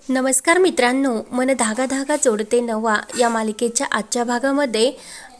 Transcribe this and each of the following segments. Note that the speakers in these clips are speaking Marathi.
नमस्कार मित्रांनो, मन धागा धागा जोडते नवा या मालिकेच्या आजच्या भागामध्ये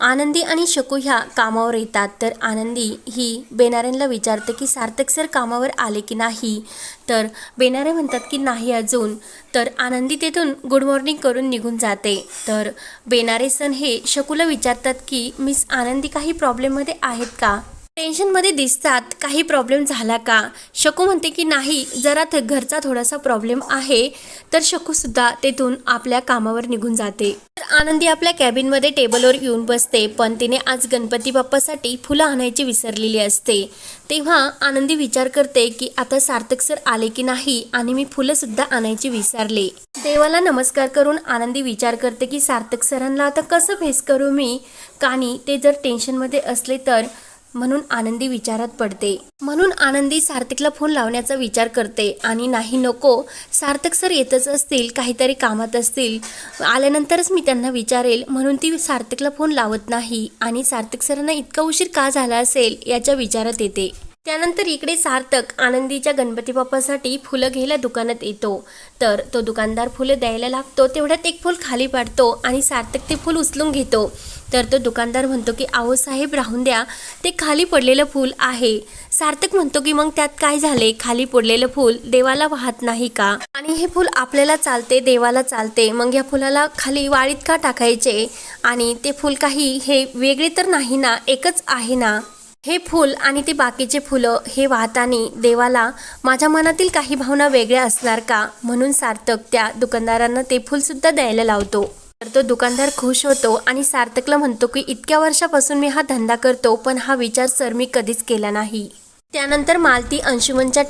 आनंदी आणि शकू ह्या कामावर येतात. तर आनंदी ही बेनारेंना विचारते की सार्थक सर कामावर आले की नाही. तर बेनारे म्हणतात की नाही अजून. तर आनंदी तेथून गुड मॉर्निंग करून निघून जाते. तर बेनारे सर हे शकूला विचारतात की मिस आनंदी काही प्रॉब्लेममध्ये आहेत का, टेन्शनमध्ये दिसतात, काही प्रॉब्लेम झाला का. शकू म्हणते की नाही, जरा घरचा थोडासा प्रॉब्लेम आहे. तर शकूसुद्धा तेथून आपल्या कामावर निघून जाते. तर आनंदी आपल्या कॅबिनमध्ये टेबलवर येऊन बसते, पण तिने आज गणपती बाप्पासाठी फुलं आणायची विसरलेली असते. तेव्हा आनंदी विचार करते की आता सार्थक सर आले की नाही आणि मी फुलंसुद्धा आणायची विसरले. देवाला नमस्कार करून आनंदी विचार करते की सार्थक सरांना आता कसं फेस करू मी, आणि ते जर टेन्शनमध्ये असले तर. म्हणून आनंदी विचारात पडते. म्हणून आनंदी सार्थकला फोन लावण्याचा विचार करते आणि नाही नको, सार्थक सर येतच असतील, काहीतरी कामात असतील, आल्यानंतरच मी त्यांना विचारेल, म्हणून ती सार्थकला फोन लावत नाही आणि सार्थक सरांना इतका उशीर का झाला असेल याच्या विचारात येते. त्यानंतर इकडे सार्थक आनंदीच्या गणपती बाप्पासाठी फुलं घ्यायला दुकानात येतो. तर तो दुकानदार फुलं द्यायला लागतो, तेवढ्यात एक फूल खाली पाडतो आणि सार्थक ते फूल उचलून घेतो. तर तो दुकानदार म्हणतो की आहो साहेब राहून द्या, ते खाली पडलेलं फूल आहे. सार्थक म्हणतो की मग त्यात काय झाले, खाली पडलेलं फूल देवाला वाहत नाही का, आणि हे फूल आपल्याला चालते, देवाला चालते, मग या फुलाला खाली वाळीत का टाकायचे, आणि ते फूल काही हे वेगळे तर नाही ना, एकच आहे ना. हे फूल आणि ते बाकीचे फुलं हे वाहताना देवाला माझ्या मनातील काही भावना वेगळ्या असणार का, म्हणून सार्थक त्या दुकानदारांना ते फूलसुद्धा द्यायला लावतो. तर तो दुकानदार खुश होतो आणि सार्थकला म्हणतो की इतक्या वर्षापासून मी हा धंदा करतो, पण हा विचार सर मी कधीच केला नाही. त्यानंतर मालती अंशुमनच्या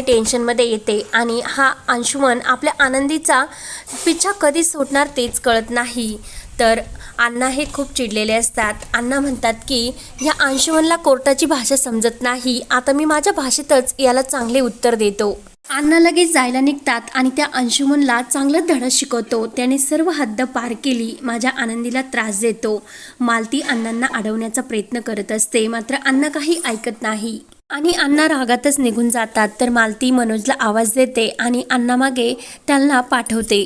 टेन्शनमध्ये येते आणि हा अंशुमन आपल्या आनंदीचा पिच्छा कधी सोडणार तेच कळत नाही. तर अण्णा हे खूप चिडलेले असतात. अण्णा म्हणतात की ह्या अंशुमनला कोर्टाची भाषा समजत नाही, आता मी माझ्या भाषेतच याला चांगले उत्तर देतो. अण्णा लगेच जायला निघतात आणि त्या अंशुमनला चांगलं धडा शिकवतो. त्याने सर्व हद्द पार केली, माझ्या आनंदीला त्रास देतो. मालती अण्णांना अडवण्याचा प्रयत्न करत असते, मात्र अण्णा काही ऐकत नाही आणि अण्णा रागातच निघून जातात. तर मालती मनोजला आवाज देते आणि अण्णामागे त्यांना पाठवते.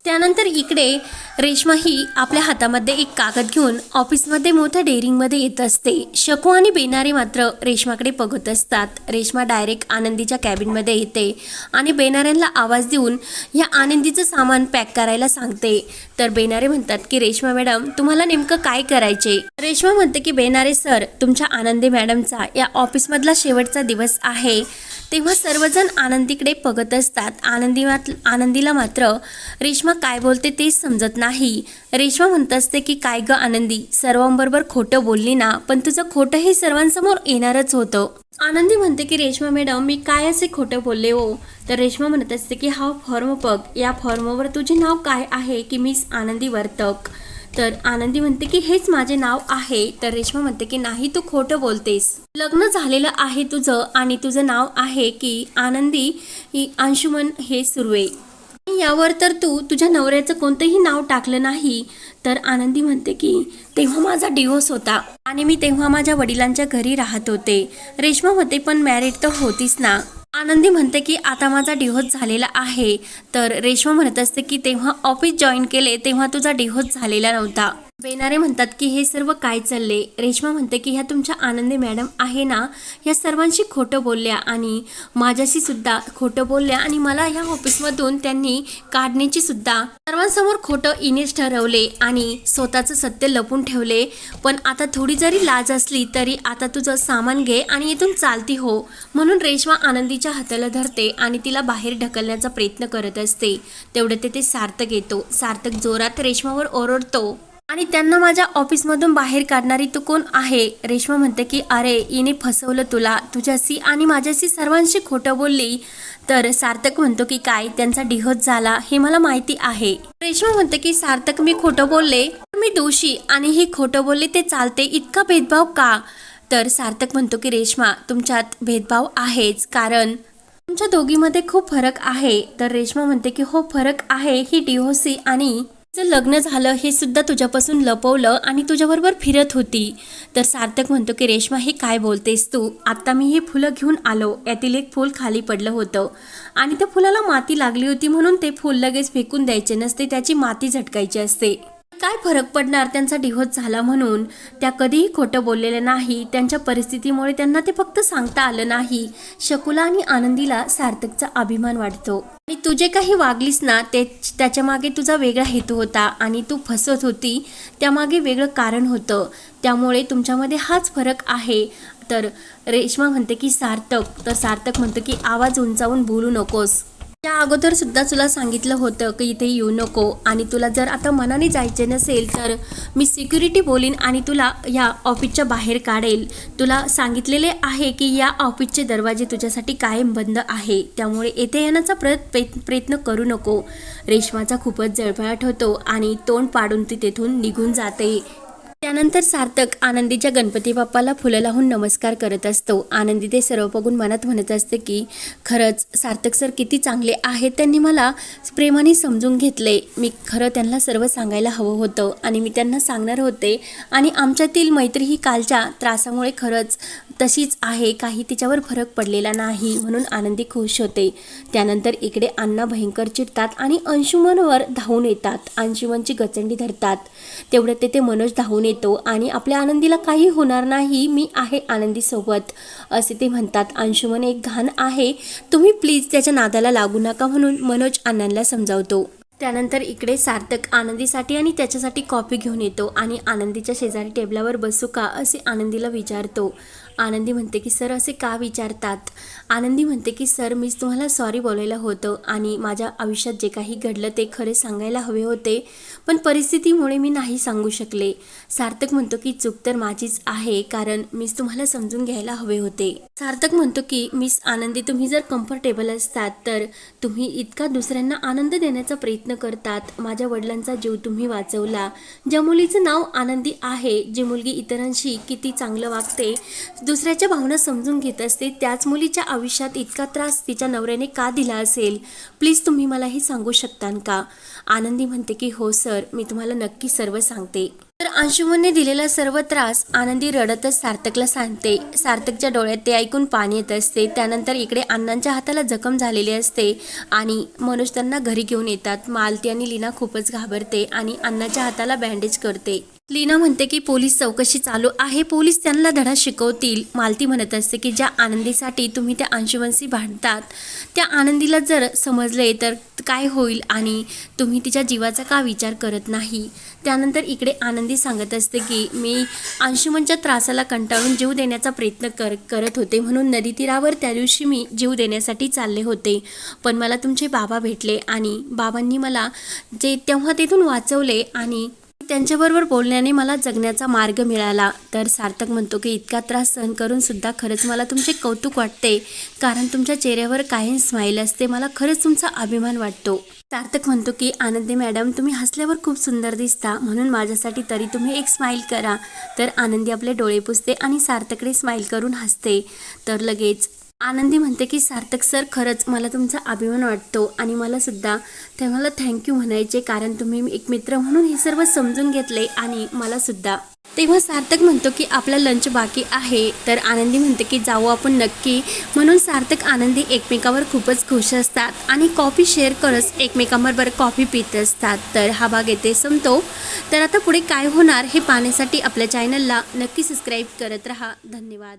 त्यानंतर इकडे रेश्मा ही आपल्या हातामध्ये एक कागद घेऊन ऑफिसमध्ये मोठ्या डेअरिंगमध्ये येत असते. शकू आणि बेनारे मात्र रेश्माकडे बघत असतात. रेश्मा डायरेक्ट आनंदीच्या कॅबिनमध्ये येते आणि बेनाऱ्यांना आवाज देऊन या आनंदीचं सामान पॅक करायला सांगते. तर बेनारे म्हणतात की रेश्मा मॅडम तुम्हाला नेमकं काय करायचे. रेश्मा म्हणते की बेनारे सर, तुमच्या आनंदी मॅडमचा या ऑफिसमधला शेवटचा दिवस आहे. तेव्हा सर्वजण आनंदीकडे बघत असतात. आनंदीला मात्र रेश्मा काय बोलते तेच समजत नाही. रेश्मा म्हणत असते की काय ग आनंदी, सर्वांबरोबर खोटं बोलली ना, पण तुझं खोटं हे सर्वांसमोर येणारच होतं. आनंदी म्हणते की रेश्मा मॅडम मी काय असे खोटं बोलले हो. तर रेश्मा म्हणत असते की हा फॉर्म बघ, या फॉर्मवर तुझे नाव काय आहे की मिस आनंदी वर्तक. तर आनंदी म्हणते की हेच माझे नाव आहे. तर रेश्मा म्हणते की नाही, तू खोटं बोलतेस, लग्न झालेलं आहे तुझं आणि तुझं नाव आहे की आनंदी अंशुमन हे सुर्वे. यावर तर तू तुझ्या नवऱ्याचं कोणतंही नाव टाकलं नाही. तर आनंदी म्हणते की तेव्हा माझा डिव्होर्स होता आणि मी तेव्हा माझ्या वडिलांच्या घरी राहत होते. रेश्मा म्हणते पण मॅरिड तर होतीस ना. आनंदी म्हणते की आता माझा डिव्होर्स झालेला आहे. तर रेश्मा म्हणत असते की तेव्हा ऑफिस जॉईन केले तेव्हा तुझा डिव्होर्स झालेला नव्हता. बेनारे म्हणतात की हे सर्व काय चालले. रेश्मा म्हणते की ह्या तुमच्या आनंदी मॅडम आहे ना, ह्या सर्वांशी खोटं बोलल्या आणि माझ्याशी सुद्धा खोटं बोलल्या आणि मला ह्या ऑफिसमधून त्यांनी काढण्याची सुद्धा सर्वांसमोर खोटं इमेज ठरवले आणि स्वतःचं सत्य लपून ठेवले. पण आता थोडी जरी लाज असली तरी आता तुझं सामान घे आणि इथून चालती हो. म्हणून रेश्मा आनंदीच्या हाताला धरते आणि तिला बाहेर ढकलण्याचा प्रयत्न करत असते. तेवढे ते सार्थक येतो. सार्थक जोरात रेश्मावर ओरडतो आणि त्यांना माझ्या ऑफिसमधून बाहेर काढणारी तू कोण आहे. रेश्मा म्हणते की अरे हिने फसवलं तुला, तुझ्याशी आणि माझ्याशी सर्वांशी खोटं बोलली. तर सार्थक म्हणतो की काय, त्यांचा डिव्होर्स झाला हे मला माहिती आहे. रेश्मा म्हणते की सार्थक मी खोटं बोलले, मी दोषी आणि ही खोटं बोलले ते चालते, इतका भेदभाव का. तर सार्थक म्हणतो की रेश्मा तुमच्यात भेदभाव आहेच, कारण तुमच्या दोघीमध्ये खूप फरक आहे. तर रेश्मा म्हणते की हो फरक आहे, ही डिव्होर्सी आणि तिचं लग्न झालं हे सुद्धा तुझ्यापासून लपवलं आणि तुझ्याबरोबर फिरत होती. तर सार्थक म्हणतो की रेश्मा हे काय बोलतेस तू? आत्ता मी हे फुलं घेऊन आलो, यातील एक फूल खाली पडलं होतं आणि त्या फुलाला माती लागली होती म्हणून ते फूल लगेच फेकून द्यायचे नसते, त्याची माती झटकायची असते. काय फरक पडणार त्यांचा डिव्होर्स झाला म्हणून? त्या कधीही खोटं बोललेल्या नाही. त्यांच्या परिस्थितीमुळे त्यांना ते फक्त सांगता आलं नाही. शकुला आणि आनंदीला सार्थकचा अभिमान वाटतो आणि तू जे काही वागलीस ना ते त्याच्या मागे तुझा वेगळा हेतू होता आणि तू फसवत होती, त्यामागे वेगळं कारण होतं. त्यामुळे तुमच्यामध्ये हाच फरक आहे. तर रेश्मा म्हणते की सार्थक म्हणतो की आवाज उंचावून बोलू नकोस. त्या अगोदर सुद्धा तुला सांगितलं होतं की इथे येऊ नको आणि तुला जर आता मनाने जायचे नसेल तर मी सिक्युरिटी बोलीन आणि तुला या ऑफिसच्या बाहेर काढेल. तुला सांगितलेले आहे की या ऑफिसचे दरवाजे तुझ्यासाठी कायम बंद आहे, त्यामुळे येथे येण्याचा प्रयत्न करू नको. रेश्माचा खूपच जळफळाट होतो आणि तोंड पाडून ती तेथून निघून जाते. त्यानंतर सार्थक आनंदीच्या गणपती बाप्पाला फुलं लावून नमस्कार करत असतो. आनंदी ते सर्व बघून मनात म्हणत असते की खरंच सार्थक सर किती चांगले आहेत, त्यांनी मला प्रेमाने समजून घेतले. मी खरं त्यांना सर्व सांगायला हवं होतं आणि मी त्यांना सांगणार होते आणि आमच्यातील मैत्री ही कालच्या त्रासामुळे खरंच तशीच आहे, काही तिच्यावर फरक पडलेला नाही, म्हणून आनंदी खुश होते. त्यानंतर इकडे अण्णा भयंकर चिडतात आणि अंशुमनवर धावून येतात. अंशुमनची गचंडी धरतात. तेवढं ते मनोज धावून येतो आणि आपल्या आनंदीला काही होणार नाही, मी आहे आनंदी सोबत असे ते म्हणतात. अंशुमन एक घाण आहे, तुम्ही प्लीज त्याच्या नादाला लागू नका म्हणून मनोज अण्णांना समजावतो. त्यानंतर इकडे सार्थक आनंदीसाठी आणि त्याच्यासाठी कॉफी घेऊन येतो आणि आनंदीच्या शेजारी टेबलावर बसू का असे आनंदीला विचारतो. आनंदी म्हणते की सर असे का विचारतात? आनंदी म्हणते की सर मीच तुम्हाला सॉरी बोलायला होतं आणि माझ्या आयुष्यात जे काही घडलं ते खरे सांगायला हवे होते, पण परिस्थितीमुळे मी नाही सांगू शकले. सार्थक म्हणतो की चूक तर माझीच आहे, कारण मीच तुम्हाला समजून घ्यायला हवे होते. सार्थक म्हणतो की मिस आनंदी, तुम्ही जर कम्फर्टेबल असतात तर तुम्ही इतका दुसऱ्यांना आनंद देण्याचा प्रयत्न करतात. माझ्या वडिलांचा जीव तुम्ही वाचवला. ज्या मुलीचं नाव आनंदी आहे, जी मुलगी इतरांशी किती चांगलं वागते, दुसऱ्याच्या भावना समजून घेत असते, त्याच मुलीच्या आयुष्यात इतका त्रास तिच्या नवऱ्याने का दिला असेल? प्लीज तुम्ही मला हे सांगू शकता का? आनंदी म्हणते की हो सर, मी तुम्हाला नक्की सर्व सांगते. तर अंशुमनने दिलेला सर्व त्रास आनंदी रडतच सार्थकला सांगते. सार्थकच्या डोळ्यात ते ऐकून पाणी येत असते. त्यानंतर इकडे अण्णांच्या हाताला जखम झालेली असते आणि मनोज त्यांना घरी घेऊन येतात. मालती आणि लीना खूपच घाबरते आणि अण्णाच्या हाताला बँडेज करते. लीना म्हणते की पोलीस चौकशी चालू आहे, पोलीस त्यांना धडा शिकवतील. मालती म्हणत असते की ज्या आनंदीसाठी तुम्ही त्या अंशुमनशी भांडतात, त्या आनंदीला जर समजले तर काय होईल आणि तुम्ही तिच्या जीवाचा का विचार करत नाही? त्यानंतर इकडे आनंदी सांगत असते की मी अंशुमनच्या त्रासाला कंटाळून जीव देण्याचा प्रयत्न करत होते, म्हणून नदी तीरावर त्या दिवशी मी जीव देण्यासाठी चालले होते, पण मला तुमचे बाबा भेटले आणि बाबांनी मला तेव्हा तेथून वाचवले आणि त्यांच्याबरोबर बोलण्याने मला जगण्याचा मार्ग मिळाला. तर सार्थक म्हणतो की इतका त्रास सहन करून सुद्धा खरंच मला तुमचे कौतुक वाटते, कारण तुमच्या चेहऱ्यावर कायम स्माईल असते, मला खरंच तुमचा अभिमान वाटतो. सार्थक म्हणतो की आनंदी मॅडम, तुम्ही हसल्यावर खूप सुंदर दिसता, म्हणून माझ्यासाठी तरी तुम्ही एक स्माईल करा. तर आनंदी आपले डोळे पुसते आणि सार्थकडे स्माईल करून हसते. तर लगेच आनंदी म्हणते की सार्थक सर, खरंच मला तुमचा अभिमान वाटतो आणि मला सुद्धा तुम्हाला थँक्यू म्हणायचे, कारण तुम्ही एक मित्र म्हणून हे सर्व समजून घेतले आणि मला सुद्धा. तेव्हा सार्थक म्हणतो की आपला लंच बाकी आहे. तर आनंदी म्हणते की जाऊ आपण नक्की, म्हणून सार्थक आनंदी एकमेकावर खूपच खुश असतात आणि कॉफी शेअर करत एकमेकांबरोबर कॉफी पित असतात. तर हा भाग येथे संपतो. तर आता पुढे काय होणार हे पाहण्यासाठी आपल्या चॅनलला नक्की सबस्क्राईब करत राहा. धन्यवाद.